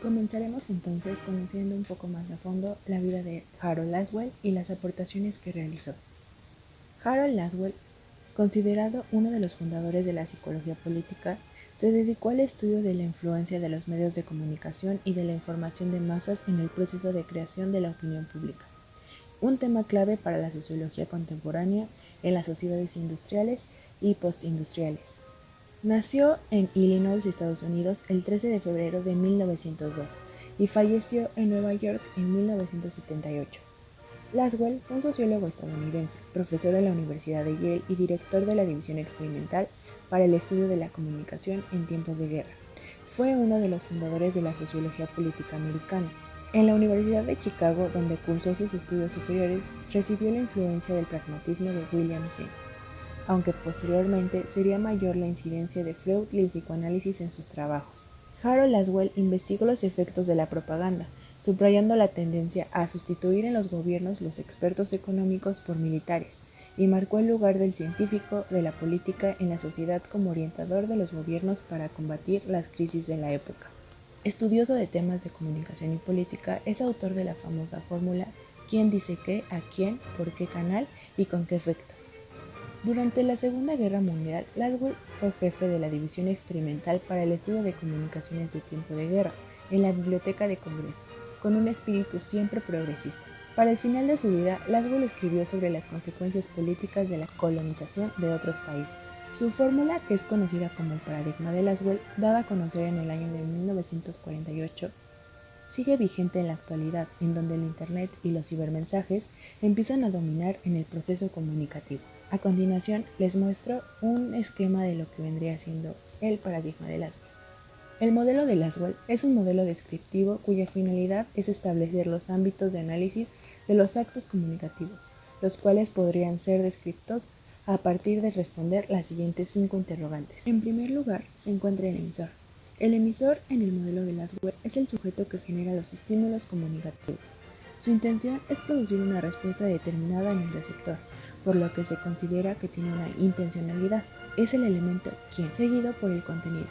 Comenzaremos entonces conociendo un poco más a fondo la vida de Harold Laswell y las aportaciones que realizó. Harold Laswell, considerado uno de los fundadores de la psicología política, se dedicó al estudio de la influencia de los medios de comunicación y de la información de masas en el proceso de creación de la opinión pública, un tema clave para la sociología contemporánea en las sociedades industriales y postindustriales. Nació en Illinois, Estados Unidos, el 13 de febrero de 1902 y falleció en Nueva York en 1978. Laswell fue un sociólogo estadounidense, profesor en la Universidad de Yale y director de la División Experimental para el Estudio de la Comunicación en Tiempos de Guerra. Fue uno de los fundadores de la sociología política americana. En la Universidad de Chicago, donde cursó sus estudios superiores, recibió la influencia del pragmatismo de William James, aunque posteriormente sería mayor la incidencia de Freud y el psicoanálisis en sus trabajos. Harold Laswell investigó los efectos de la propaganda, subrayando la tendencia a sustituir en los gobiernos los expertos económicos por militares, y marcó el lugar del científico de la política en la sociedad como orientador de los gobiernos para combatir las crisis de la época. Estudioso de temas de comunicación y política, es autor de la famosa fórmula ¿quién dice qué, a quién, por qué canal y con qué efecto? Durante la Segunda Guerra Mundial, Laswell fue jefe de la División Experimental para el Estudio de Comunicaciones de Tiempo de Guerra en la Biblioteca de Congreso, con un espíritu siempre progresista. Para el final de su vida, Laswell escribió sobre las consecuencias políticas de la colonización de otros países. Su fórmula, que es conocida como el paradigma de Laswell, dada a conocer en el año de 1948, sigue vigente en la actualidad, en donde el Internet y los cibermensajes empiezan a dominar en el proceso comunicativo. A continuación, les muestro un esquema de lo que vendría siendo el paradigma de Laswell. El modelo de Laswell es un modelo descriptivo cuya finalidad es establecer los ámbitos de análisis de los actos comunicativos, los cuales podrían ser descritos a partir de responder las siguientes 5 interrogantes. En primer lugar, se encuentra el emisor. El emisor en el modelo de Laswell es el sujeto que genera los estímulos comunicativos. Su intención es producir una respuesta determinada en el receptor, por lo que se considera que tiene una intencionalidad. Es el elemento quién, seguido por el contenido.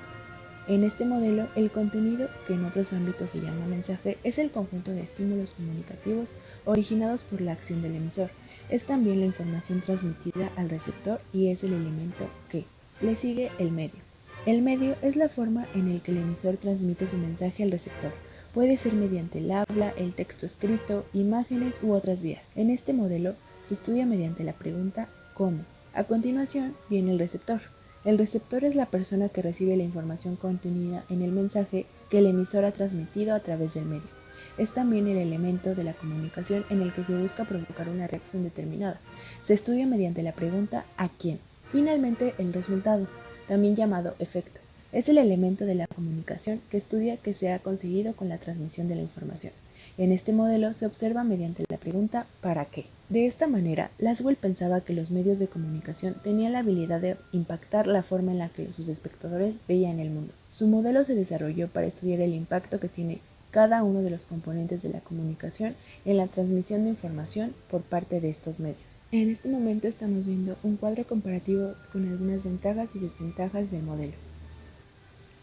En este modelo, el contenido, que en otros ámbitos se llama mensaje, es el conjunto de estímulos comunicativos originados por la acción del emisor. Es también la información transmitida al receptor y es el elemento que. Le sigue el medio. El medio es la forma en la que el emisor transmite su mensaje al receptor. Puede ser mediante el habla, el texto escrito, imágenes u otras vías. En este modelo se estudia mediante la pregunta ¿cómo? A continuación viene el receptor. El receptor es la persona que recibe la información contenida en el mensaje que el emisor ha transmitido a través del medio. Es también el elemento de la comunicación en el que se busca provocar una reacción determinada. Se estudia mediante la pregunta ¿a quién? Finalmente, el resultado, también llamado efecto, es el elemento de la comunicación que estudia qué se ha conseguido con la transmisión de la información. En este modelo se observa mediante la pregunta ¿para qué? De esta manera, Laswell pensaba que los medios de comunicación tenían la habilidad de impactar la forma en la que sus espectadores veían el mundo. Su modelo se desarrolló para estudiar el impacto que tiene cada uno de los componentes de la comunicación en la transmisión de información por parte de estos medios. En este momento estamos viendo un cuadro comparativo con algunas ventajas y desventajas del modelo.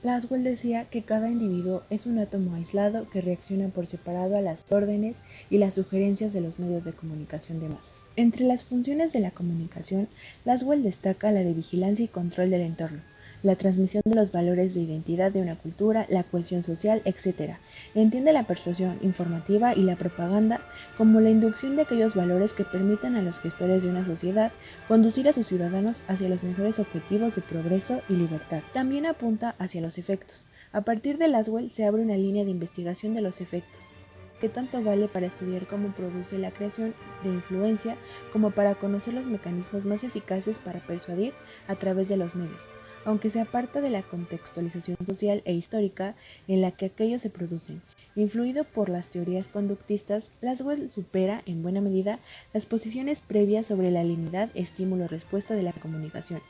Laswell decía que cada individuo es un átomo aislado que reacciona por separado a las órdenes y las sugerencias de los medios de comunicación de masas. Entre las funciones de la comunicación, Laswell destaca la de vigilancia y control del entorno, la transmisión de los valores de identidad de una cultura, la cohesión social, etc. Entiende la persuasión informativa y la propaganda como la inducción de aquellos valores que permitan a los gestores de una sociedad conducir a sus ciudadanos hacia los mejores objetivos de progreso y libertad. También apunta hacia los efectos. A partir de Laswell se abre una línea de investigación de los efectos, que tanto vale para estudiar cómo produce la creación de influencia como para conocer los mecanismos más eficaces para persuadir a través de los medios, aunque se aparta de la contextualización social e histórica en la que aquellos se producen. Influido por las teorías conductistas, Laswell supera, en buena medida, las posiciones previas sobre la linealidad estímulo-respuesta de la comunicación,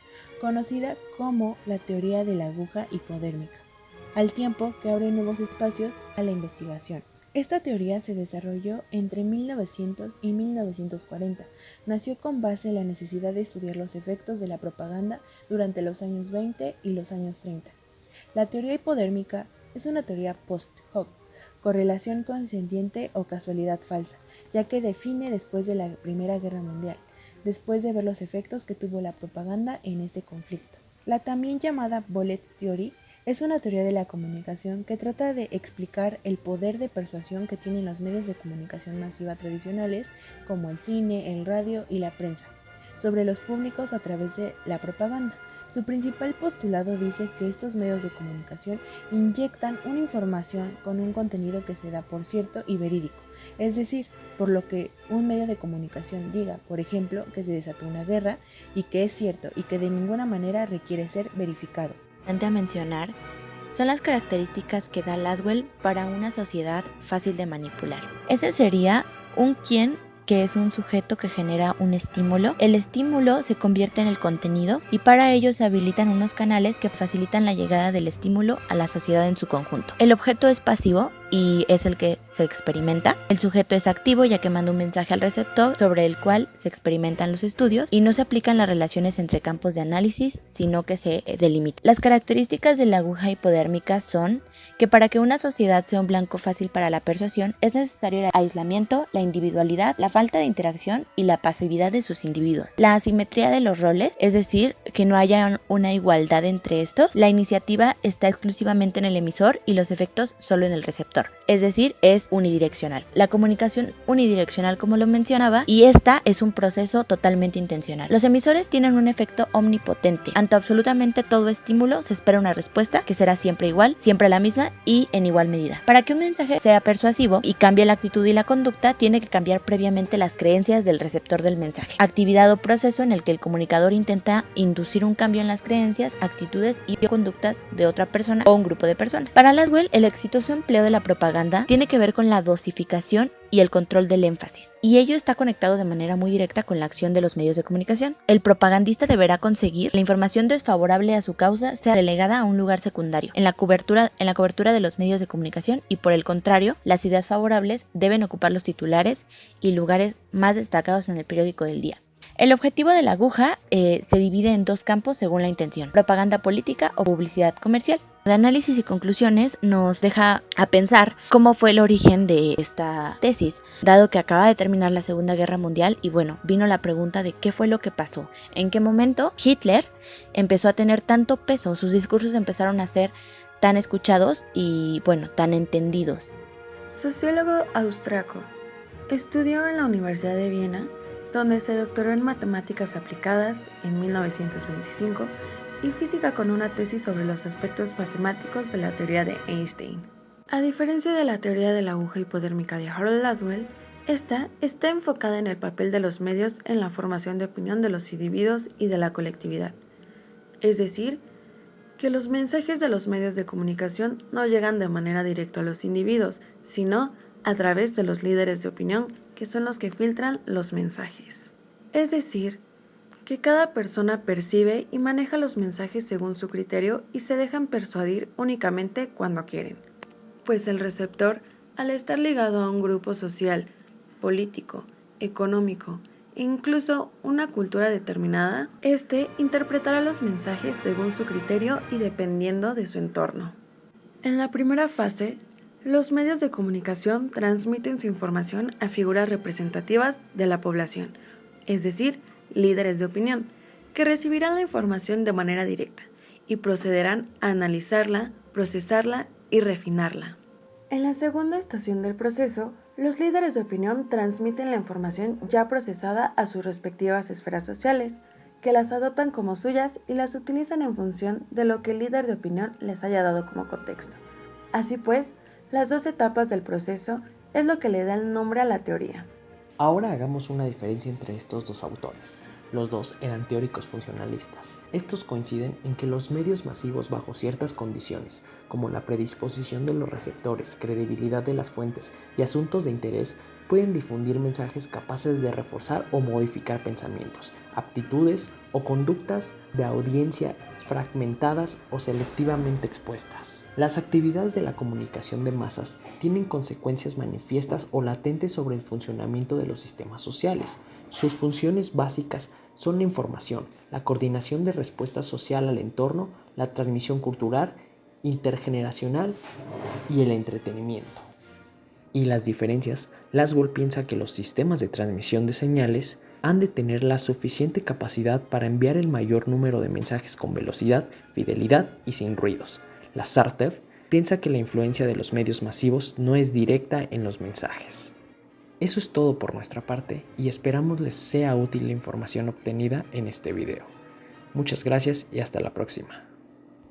conocida como la teoría de la aguja hipodérmica, al tiempo que abre nuevos espacios a la investigación. Esta teoría se desarrolló entre 1900 y 1940. Nació con base en la necesidad de estudiar los efectos de la propaganda durante los años 20 y los años 30. La teoría hipodérmica es una teoría post hoc, correlación consciente o casualidad falsa, ya que define después de la Primera Guerra Mundial, después de ver los efectos que tuvo la propaganda en este conflicto. La también llamada Bullet Theory es una teoría de la comunicación que trata de explicar el poder de persuasión que tienen los medios de comunicación masiva tradicionales, como el cine, el radio y la prensa, sobre los públicos a través de la propaganda. Su principal postulado dice que estos medios de comunicación inyectan una información con un contenido que se da por cierto y verídico, es decir, por lo que un medio de comunicación diga, por ejemplo, que se desató una guerra y que es cierto y que de ninguna manera requiere ser verificado. A mencionar son las características que da Lasswell para una sociedad fácil de manipular. Ese sería un quién, que es un sujeto que genera un estímulo. El estímulo se convierte en el contenido y para ello se habilitan unos canales que facilitan la llegada del estímulo a la sociedad en su conjunto. El objeto es pasivo y es el que se experimenta. El sujeto es activo, ya que manda un mensaje al receptor sobre el cual se experimentan los estudios y no se aplican las relaciones entre campos de análisis, sino que se delimitan. Las características de la aguja hipodérmica son que para que una sociedad sea un blanco fácil para la persuasión es necesario el aislamiento, la individualidad, la falta de interacción y la pasividad de sus individuos. La asimetría de los roles, es decir, que no haya una igualdad entre estos. La iniciativa está exclusivamente en el emisor y los efectos solo en el receptor. Es decir, es unidireccional. La comunicación unidireccional, como lo mencionaba, y esta es un proceso totalmente intencional. Los emisores tienen un efecto omnipotente. Ante absolutamente todo estímulo se espera una respuesta que será siempre igual, siempre la misma y en igual medida. Para que un mensaje sea persuasivo y cambie la actitud y la conducta, tiene que cambiar previamente las creencias del receptor del mensaje. Actividad o proceso en el que el comunicador intenta inducir un cambio en las creencias, actitudes y conductas de otra persona o un grupo de personas. Para Lasswell, el exitoso empleo de la propaganda tiene que ver con la dosificación y el control del énfasis, y ello está conectado de manera muy directa con la acción de los medios de comunicación. El propagandista deberá conseguir que la información desfavorable a su causa sea relegada a un lugar secundario en la cobertura de los medios de comunicación, y por el contrario, las ideas favorables deben ocupar los titulares y lugares más destacados en el periódico del día. El objetivo de la aguja se divide en dos campos según la intención: propaganda política o publicidad comercial. De análisis y conclusiones nos deja a pensar cómo fue el origen de esta tesis, dado que acaba de terminar la Segunda Guerra Mundial y bueno, vino la pregunta de qué fue lo que pasó, en qué momento Hitler empezó a tener tanto peso, sus discursos empezaron a ser tan escuchados y bueno, tan entendidos. Sociólogo austriaco, estudió en la Universidad de Viena, donde se doctoró en matemáticas aplicadas en 1925 y física con una tesis sobre los aspectos matemáticos de la teoría de Einstein. A diferencia de la teoría de la aguja hipodérmica de Harold Lasswell, esta está enfocada en el papel de los medios en la formación de opinión de los individuos y de la colectividad. Es decir, que los mensajes de los medios de comunicación no llegan de manera directa a los individuos, sino a través de los líderes de opinión, que son los que filtran los mensajes. Es decir, que cada persona percibe y maneja los mensajes según su criterio y se dejan persuadir únicamente cuando quieren, pues el receptor, al estar ligado a un grupo social, político, económico e incluso una cultura determinada, interpretará los mensajes según su criterio y dependiendo de su entorno. En la primera fase, los medios de comunicación transmiten su información a figuras representativas de la población, es decir, líderes de opinión, que recibirán la información de manera directa y procederán a analizarla, procesarla y refinarla. En la segunda estación del proceso, los líderes de opinión transmiten la información ya procesada a sus respectivas esferas sociales, que las adoptan como suyas y las utilizan en función de lo que el líder de opinión les haya dado como contexto. Así pues, las dos etapas del proceso es lo que le da el nombre a la teoría. Ahora hagamos una diferencia entre estos dos autores. Los dos eran teóricos funcionalistas. Estos coinciden en que los medios masivos bajo ciertas condiciones, como la predisposición de los receptores, credibilidad de las fuentes y asuntos de interés, pueden difundir mensajes capaces de reforzar o modificar pensamientos, aptitudes o conductas de audiencia fragmentadas o selectivamente expuestas. Las actividades de la comunicación de masas tienen consecuencias manifiestas o latentes sobre el funcionamiento de los sistemas sociales. Sus funciones básicas son la información, la coordinación de respuesta social al entorno, la transmisión cultural, intergeneracional y el entretenimiento. y las diferencias, Lasswell piensa que los sistemas de transmisión de señales han de tener la suficiente capacidad para enviar el mayor número de mensajes con velocidad, fidelidad y sin ruidos. Lasartsev piensa que la influencia de los medios masivos no es directa en los mensajes. Eso es todo por nuestra parte y esperamos les sea útil la información obtenida en este video. Muchas gracias y hasta la próxima.